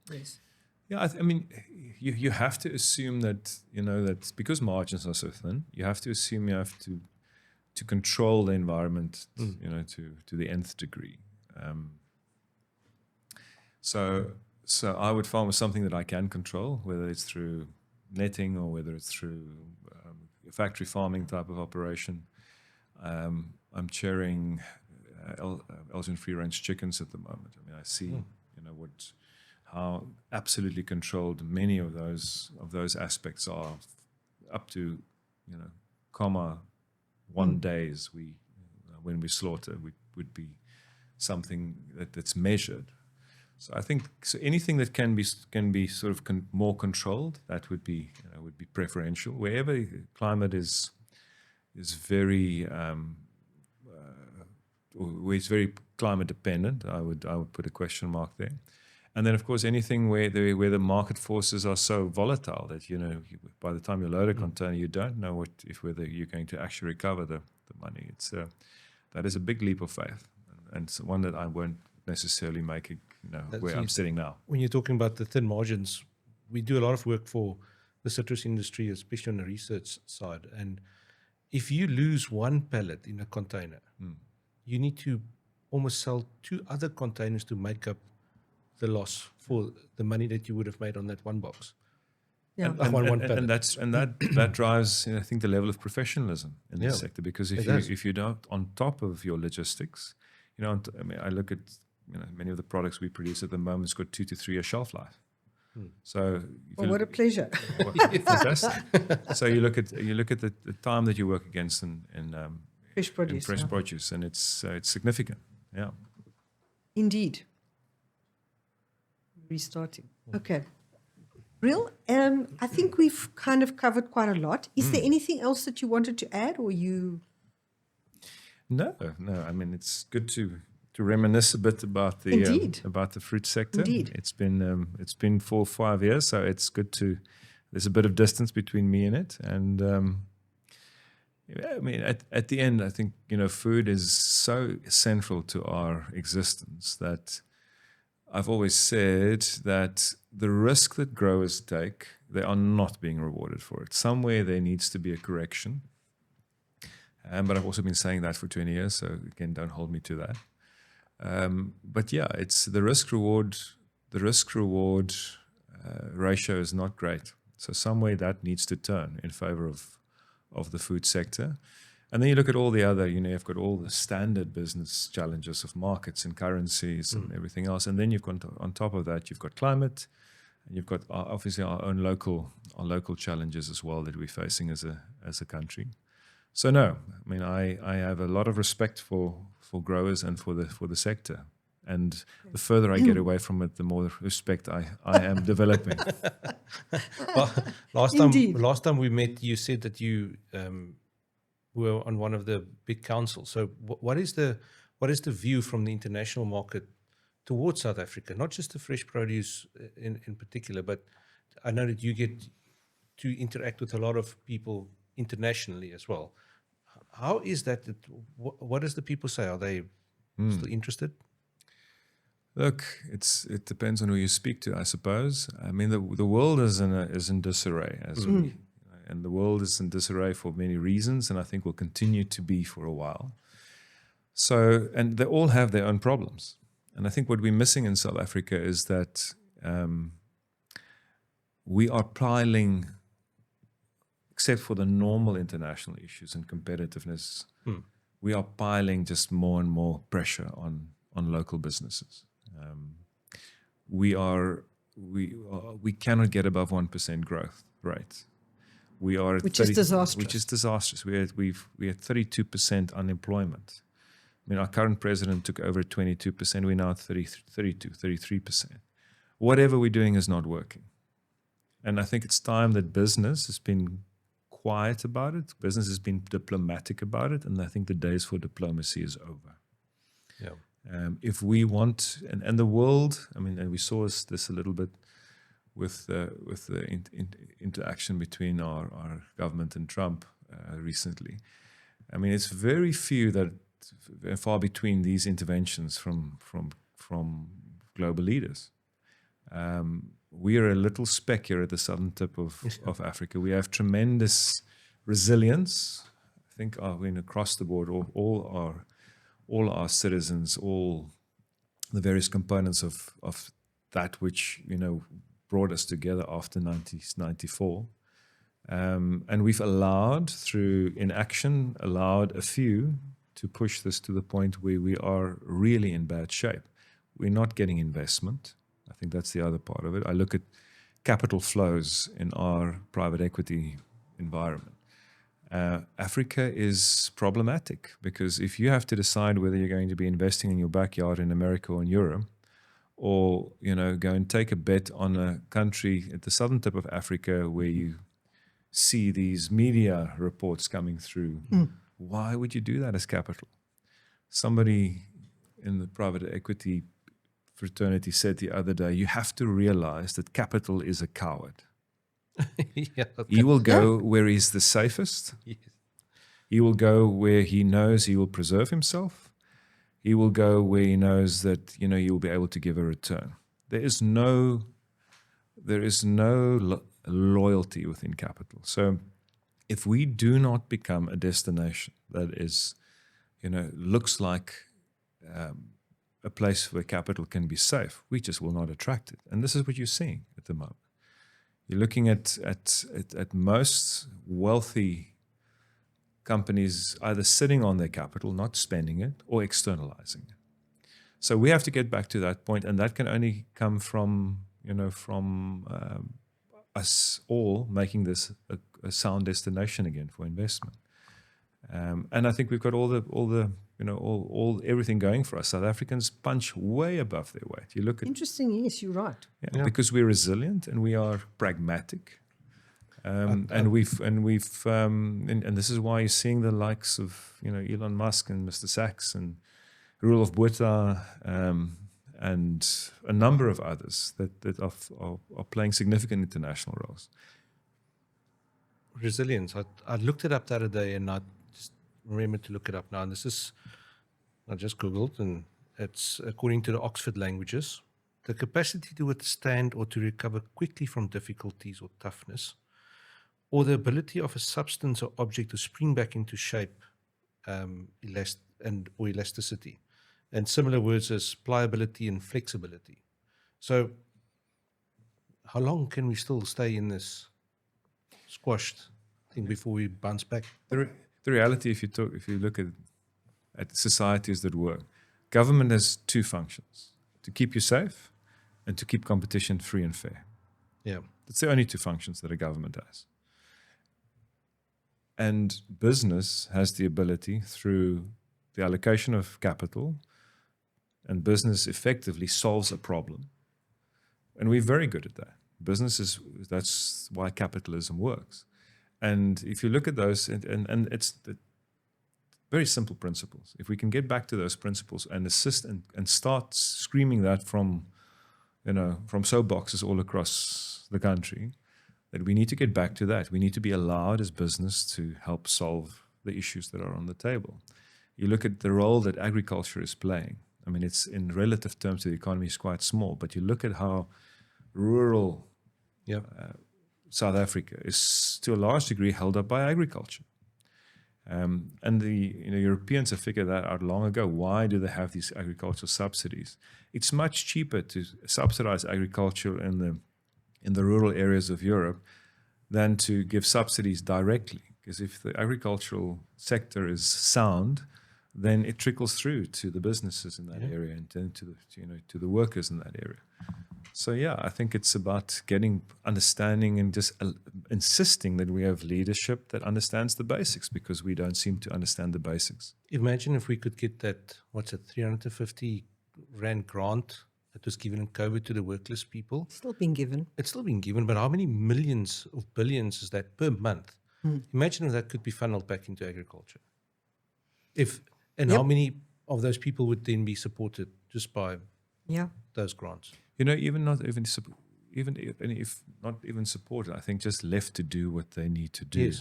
Speaker 1: Yes.
Speaker 3: Yeah, I mean, you have to assume that, you know, that because margins are so thin, you have to assume you have to control the environment, you know, to the nth degree. So I would farm with something that I can control, whether it's through netting or whether it's through a factory farming type of operation. I'm chairing Elgin free range chickens at the moment. I mean, I see, you know, how absolutely controlled many of those aspects are, up to, you know, 1 days. When we slaughter, would be something that's measured. So I think anything that can be sort of more controlled, that would be preferential. Wherever climate is very where it's very climate dependent, I would put a question mark there. And then, of course, anything where the market forces are so volatile that, you know, by the time you load a container, you don't know whether you're going to actually recover the money. That is a big leap of faith, and it's one that I won't necessarily make it, you know, where I'm sitting now.
Speaker 2: When you're talking about the thin margins, we do a lot of work for the citrus industry, especially on the research side. And if you lose one pallet in a container, you need to almost sell 2 other containers to make up the loss for the money that you would have made on that one box.
Speaker 1: Yeah.
Speaker 3: And that drives, you know, I think, the level of professionalism in this sector, because if you don't on top of your logistics, you know, I mean, I look at, you know, many of the products we produce at the moment, it's got 2 to 3 year shelf life. So
Speaker 1: what a pleasure.
Speaker 3: Fantastic. So you look at the time that you work against in
Speaker 1: Fresh produce.
Speaker 3: produce, and it's significant. Yeah.
Speaker 1: Indeed. Restarting. Okay. Riël, I think we've kind of covered quite a lot. Is there anything else that you wanted to add, or you?
Speaker 3: No. I mean, it's good to reminisce a bit about the fruit sector.
Speaker 1: Indeed.
Speaker 3: It's been 4 or 5 years, so it's good to. There's a bit of distance between me and it, and I mean, at the end, I think, you know, food is so central to our existence that I've always said that the risk that growers take, they are not being rewarded for it. Somewhere there needs to be a correction. But I've also been saying that for 20 years, so again, don't hold me to that. But yeah, it's the risk reward ratio is not great. So somewhere that needs to turn in favor of the food sector. And then you look at all the other, you know, you've got all the standard business challenges of markets and currencies and everything else. And then you've got, on top of that, you've got climate, and you've got obviously our own local challenges as well that we're facing as a country. So no, I mean, I have a lot of respect for growers and for the sector. And the further I get away from it, the more respect I am developing.
Speaker 2: Last time we met, you said that you were on one of the big councils. So what is the view from the international market towards South Africa, not just the fresh produce in particular, but I know that you get to interact with a lot of people internationally as well. How is that? What does the people say? Are they still interested?
Speaker 3: Look, it depends on who you speak to, I suppose. I mean, the world is in disarray, and the world is in disarray for many reasons, and I think will continue to be for a while. So, and they all have their own problems. And I think what we're missing in South Africa is that we are piling, except for the normal international issues and competitiveness, we are piling just more and more pressure on local businesses. We cannot get above 1% growth rate. We are at
Speaker 1: Which is disastrous.
Speaker 3: Which is disastrous. We had 32% unemployment. I mean, our current president took over 22%. We're now at 33%. Whatever we're doing is not working. And I think it's time that business has been quiet about it. Business has been diplomatic about it. And I think the days for diplomacy is over.
Speaker 2: Yeah.
Speaker 3: If we want, and the world, I mean, and we saw this a little bit with the interaction between our government and Trump recently. I mean, it's very few that far between these interventions from global leaders. We are a little speck here at the southern tip of Africa. We have tremendous resilience. I think across the board, all our citizens, all the various components of that which brought us together after 1994. And we've through inaction, allowed a few to push this to the point where we are really in bad shape. We're not getting investment. I think that's the other part of it. I look at capital flows in our private equity environment. Africa is problematic because if you have to decide whether you're going to be investing in your backyard in America or in Europe, or go and take a bet on a country at the southern tip of Africa where you see these media reports coming through, why would you do that as capital? Somebody in the private equity fraternity said the other day, you have to realize that capital is a coward.
Speaker 2: Yeah,
Speaker 3: He will go where he's the safest.
Speaker 2: Yes.
Speaker 3: He will go where he knows he will preserve himself. He will go where he knows that he will be able to give a return. There is no loyalty within capital. So if we do not become a destination that is, looks like a place where capital can be safe, we just will not attract it. And this is what you're seeing at the moment. You're looking at most wealthy companies either sitting on their capital, not spending it, or externalizing it. So we have to get back to that point, and that can only come from us all making this a sound destination again for investment. And I think we've got everything going for us. South Africans punch way above their weight. You look at
Speaker 1: Interesting, yes, you're right.
Speaker 3: because we're resilient and we are pragmatic. And this is why you're seeing the likes of Elon Musk and Mr. Sachs and Riël Mallan and a number of others that are playing significant international roles.
Speaker 2: Resilience. I looked it up the other day, and I just remember to look it up now. And I just Googled, and it's according to the Oxford Languages, the capacity to withstand or to recover quickly from difficulties or toughness, or the ability of a substance or object to spring back into shape, or elasticity, and similar words as pliability and flexibility. So, how long can we still stay in this squashed thing before we bounce back?
Speaker 3: The reality, if you look at societies that work, government has two functions: to keep you safe and to keep competition free and fair.
Speaker 2: Yeah,
Speaker 3: that's the only two functions that a government has. And business has the ability, through the allocation of capital, and business effectively solves a problem. And we're very good at that. That's why capitalism works. And if you look at those, and it's Very simple principles. If we can get back to those principles and assist and start screaming that from soapboxes all across the country, that we need to get back to that. We need to be allowed as business to help solve the issues that are on the table. You look at the role that agriculture is playing. I mean, it's in relative terms to the economy is quite small, but you look at how rural South Africa is to a large degree held up by agriculture. And the Europeans have figured that out long ago. Why do they have these agricultural subsidies? It's much cheaper to subsidize agriculture in the rural areas of Europe than to give subsidies directly. Because if the agricultural sector is sound, then it trickles through to the businesses in that area and then to the workers in that area. So I think it's about understanding and just insisting that we have leadership that understands the basics, because we don't seem to understand the basics.
Speaker 2: Imagine if we could get that, 350 Rand grant that was given in COVID to the workless people.
Speaker 1: Still being given.
Speaker 2: It's still being given, but how many millions of billions is that per month? Imagine if that could be funneled back into agriculture. How many of those people would then be supported just by those grants?
Speaker 3: Even if not even supported, I think just left to do what they need to do,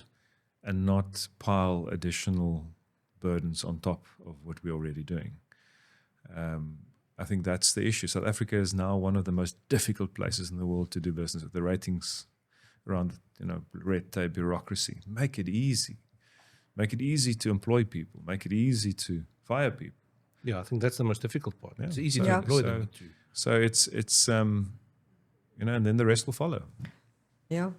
Speaker 3: and not pile additional burdens on top of what we're already doing. I think that's the issue. South Africa is now one of the most difficult places in the world to do business. The ratings around red tape, bureaucracy. Make it easy. Make it easy to employ people. Make it easy to fire people.
Speaker 2: Yeah, I think that's the most difficult part.
Speaker 3: Yeah.
Speaker 2: It's easy to employ them.
Speaker 3: So it's and then the rest will follow.
Speaker 1: Yeah.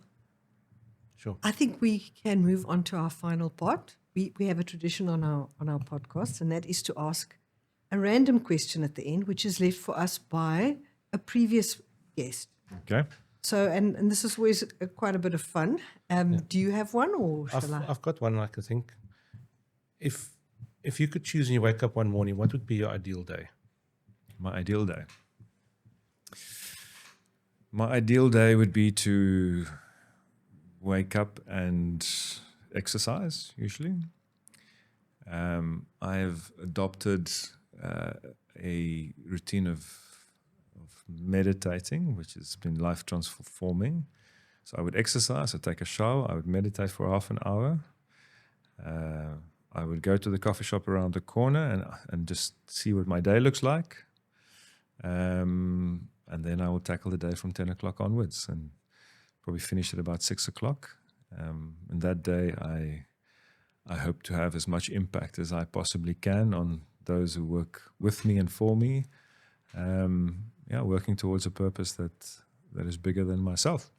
Speaker 2: Sure.
Speaker 1: I think we can move on to our final part. We have a tradition on our podcast, and that is to ask a random question at the end, which is left for us by a previous guest.
Speaker 3: Okay.
Speaker 1: So, and this is always quite a bit of fun. Do you have one, or shall I?
Speaker 2: I've got one, I think. If you could choose and you wake up one morning, what would be your ideal day?
Speaker 3: My ideal day. My ideal day would be to wake up and exercise, usually. I have adopted a routine of meditating, which has been life transforming. So I would exercise, I'd take a shower, I would meditate for half an hour. I would go to the coffee shop around the corner and just see what my day looks like. And then I will tackle the day from 10 o'clock onwards and probably finish at about 6 o'clock. And that day I hope to have as much impact as I possibly can on those who work with me and for me. Working towards a purpose that is bigger than myself.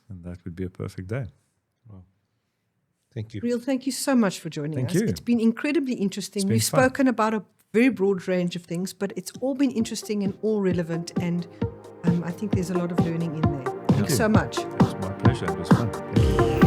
Speaker 3: And that would be a perfect day.
Speaker 2: Wow. Thank you.
Speaker 1: Riël, thank you so much for joining us.
Speaker 3: Thank you.
Speaker 1: It's been incredibly interesting.
Speaker 3: It's been
Speaker 1: We've
Speaker 3: fun.
Speaker 1: spoken about a very broad range of things, but it's all been interesting and all relevant. And I think there's a lot of learning in there. Thanks so much.
Speaker 3: It was my pleasure. It was fun. Thank you.